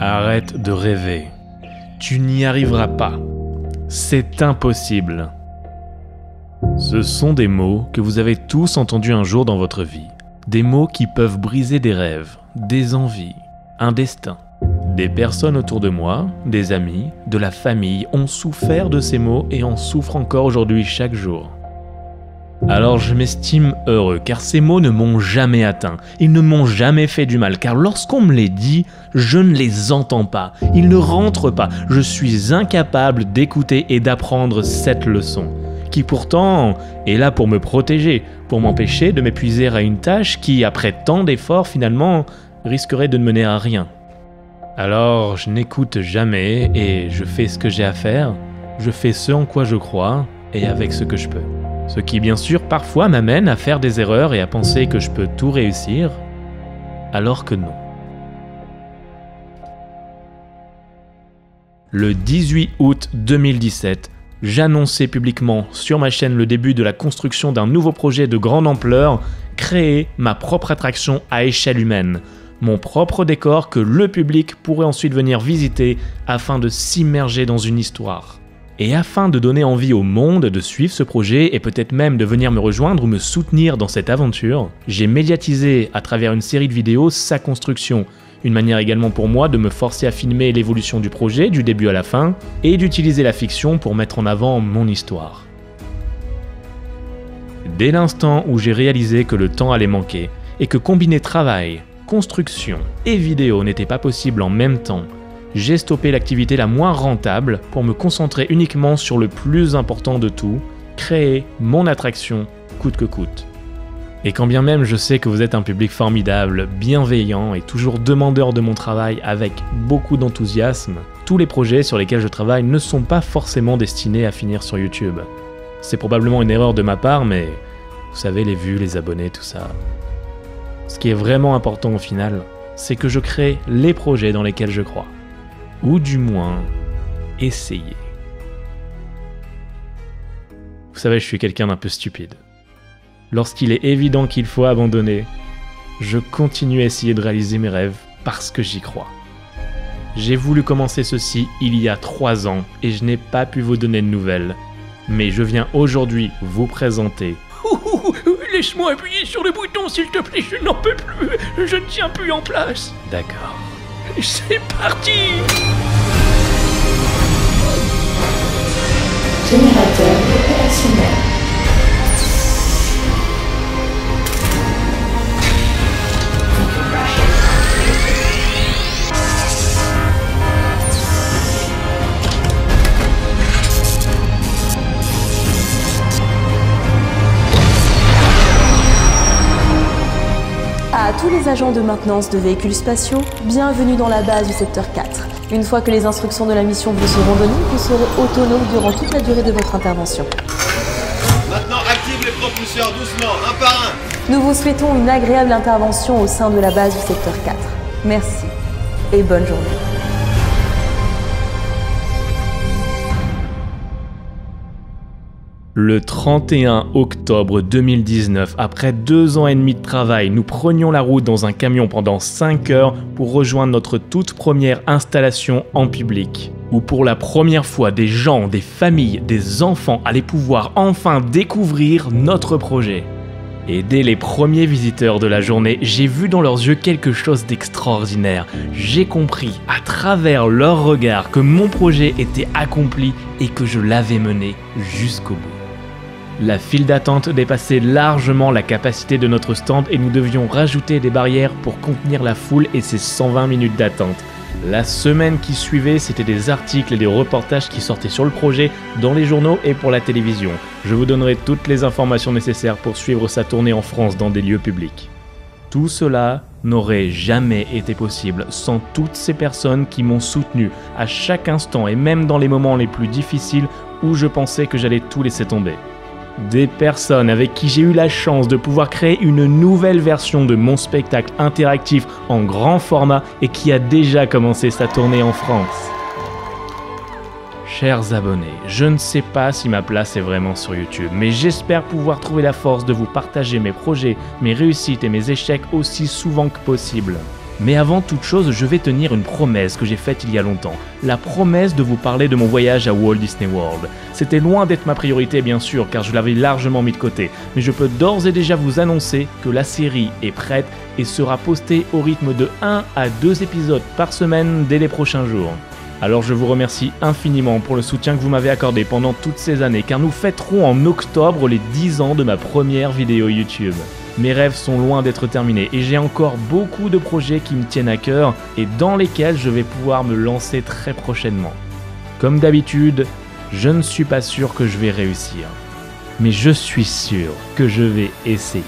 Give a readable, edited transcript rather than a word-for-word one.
Arrête de rêver. Tu n'y arriveras pas. C'est impossible. Ce sont des mots que vous avez tous entendus un jour dans votre vie. Des mots qui peuvent briser des rêves, des envies, un destin. Des personnes autour de moi, des amis, de la famille ont souffert de ces mots et en souffrent encore aujourd'hui chaque jour. Alors je m'estime heureux car ces mots ne m'ont jamais atteint, ils ne m'ont jamais fait du mal car lorsqu'on me les dit, je ne les entends pas, ils ne rentrent pas, je suis incapable d'écouter et d'apprendre cette leçon, qui pourtant est là pour me protéger, pour m'empêcher de m'épuiser à une tâche qui, après tant d'efforts finalement, risquerait de ne mener à rien. Alors je n'écoute jamais et je fais ce que j'ai à faire, je fais ce en quoi je crois et avec ce que je peux. Ce qui bien sûr parfois m'amène à faire des erreurs et à penser que je peux tout réussir, alors que non. Le 18 août 2017, j'annonçais publiquement sur ma chaîne le début de la construction d'un nouveau projet de grande ampleur, créer ma propre attraction à échelle humaine, mon propre décor que le public pourrait ensuite venir visiter afin de s'immerger dans une histoire. Et afin de donner envie au monde de suivre ce projet et peut-être même de venir me rejoindre ou me soutenir dans cette aventure, j'ai médiatisé à travers une série de vidéos sa construction, une manière également pour moi de me forcer à filmer l'évolution du projet du début à la fin et d'utiliser la fiction pour mettre en avant mon histoire. Dès l'instant où j'ai réalisé que le temps allait manquer et que combiner travail, construction et vidéo n'était pas possible en même temps, j'ai stoppé l'activité la moins rentable pour me concentrer uniquement sur le plus important de tout, créer mon attraction coûte que coûte. Et quand bien même je sais que vous êtes un public formidable, bienveillant et toujours demandeur de mon travail avec beaucoup d'enthousiasme, tous les projets sur lesquels je travaille ne sont pas forcément destinés à finir sur YouTube. C'est probablement une erreur de ma part, mais vous savez, les vues, les abonnés, tout ça. Ce qui est vraiment important au final, c'est que je crée les projets dans lesquels je crois. Ou du moins, essayer. Vous savez, je suis quelqu'un d'un peu stupide. Lorsqu'il est évident qu'il faut abandonner, je continue à essayer de réaliser mes rêves parce que j'y crois. J'ai voulu commencer ceci il y a 3 ans et je n'ai pas pu vous donner de nouvelles. Mais je viens aujourd'hui vous présenter. Laisse-moi appuyer sur le bouton s'il te plaît, je n'en peux plus, je ne tiens plus en place. D'accord. C'est parti! Générateur opérationnel. À tous les agents de maintenance de véhicules spatiaux, bienvenue dans la base du secteur 4. Une fois que les instructions de la mission vous seront données, vous serez autonome durant toute la durée de votre intervention. Maintenant, active les propulseurs doucement, un par un. Nous vous souhaitons une agréable intervention au sein de la base du secteur 4. Merci et bonne journée. Le 31 octobre 2019, après 2 ans et demi de travail, nous prenions la route dans un camion pendant 5 heures pour rejoindre notre toute première installation en public, où pour la première fois des gens, des familles, des enfants allaient pouvoir enfin découvrir notre projet. Et dès les premiers visiteurs de la journée, j'ai vu dans leurs yeux quelque chose d'extraordinaire. J'ai compris à travers leurs regards que mon projet était accompli et que je l'avais mené jusqu'au bout. La file d'attente dépassait largement la capacité de notre stand et nous devions rajouter des barrières pour contenir la foule et ses 120 minutes d'attente. La semaine qui suivait, c'était des articles et des reportages qui sortaient sur le projet dans les journaux et pour la télévision. Je vous donnerai toutes les informations nécessaires pour suivre sa tournée en France dans des lieux publics. Tout cela n'aurait jamais été possible sans toutes ces personnes qui m'ont soutenu à chaque instant et même dans les moments les plus difficiles où je pensais que j'allais tout laisser tomber. Des personnes avec qui j'ai eu la chance de pouvoir créer une nouvelle version de mon spectacle interactif en grand format et qui a déjà commencé sa tournée en France. Chers abonnés, je ne sais pas si ma place est vraiment sur YouTube, mais j'espère pouvoir trouver la force de vous partager mes projets, mes réussites et mes échecs aussi souvent que possible. Mais avant toute chose, je vais tenir une promesse que j'ai faite il y a longtemps. La promesse de vous parler de mon voyage à Walt Disney World. C'était loin d'être ma priorité bien sûr, car je l'avais largement mis de côté. Mais je peux d'ores et déjà vous annoncer que la série est prête et sera postée au rythme de 1 à 2 épisodes par semaine dès les prochains jours. Alors je vous remercie infiniment pour le soutien que vous m'avez accordé pendant toutes ces années, car nous fêterons en octobre les 10 ans de ma première vidéo YouTube. Mes rêves sont loin d'être terminés et j'ai encore beaucoup de projets qui me tiennent à cœur et dans lesquels je vais pouvoir me lancer très prochainement. Comme d'habitude, je ne suis pas sûr que je vais réussir, mais je suis sûr que je vais essayer.